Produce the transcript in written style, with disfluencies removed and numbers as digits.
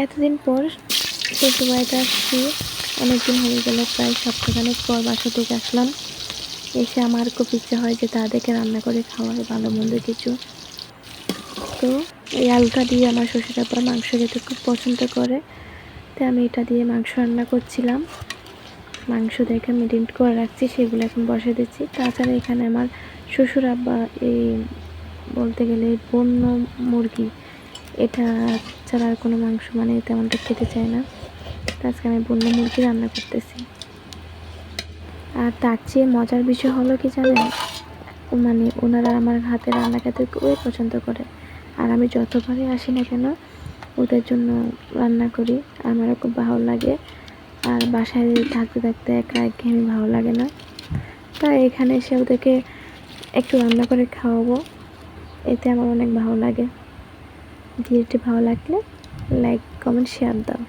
এতদিন পর শ্বশুরবাড়িতে আসছি, অনেকদিন হয়ে গেল, প্রায় সপ্তাহখানেক পর বাসা থেকে আসলাম। এসে আমার খুব ইচ্ছে হয় যে তাদেরকে রান্না করে খাওয়ার ভালো মন্দ কিছু। তো এই আলুটা দিয়ে আমার শ্বশুর আব্বা মাংস খেতে খুব পছন্দ করে, তাই আমি এটা দিয়ে মাংস রান্না করছিলাম। মাংস দেখে মেরিনেট করে রাখছি, সেগুলো এখন বসে দিচ্ছি। তাছাড়া এখানে আমার শ্বশুর আব্বা এই বলতে গেলে বন্য মুরগি, এটা ছাড়া আর কোনো মাংস মানে তেমনটা খেতে চায় না। আজকে আমি বন্য মুরগি রান্না করতেছি। আর তার চেয়ে মজার বিষয় হলো কি জানেন, মানে ওনারা আমার হাতে রান্না খেতে খুবই পছন্দ করে। আর আমি যতবারই আসি না কেন ওদের জন্য রান্না করি, আমারও খুব ভালো লাগে। আর বাসায় থাকতে থাকতে একা একঘেয়েমি ভালো লাগে না, তাই এখানে এসে ওদেরকে একটু রান্না করে খাওয়াবো, এতে আমার অনেক ভালো লাগে। ভিডিওটি ভালো লাগলে লাইক, কমেন্ট, শেয়ার দাও।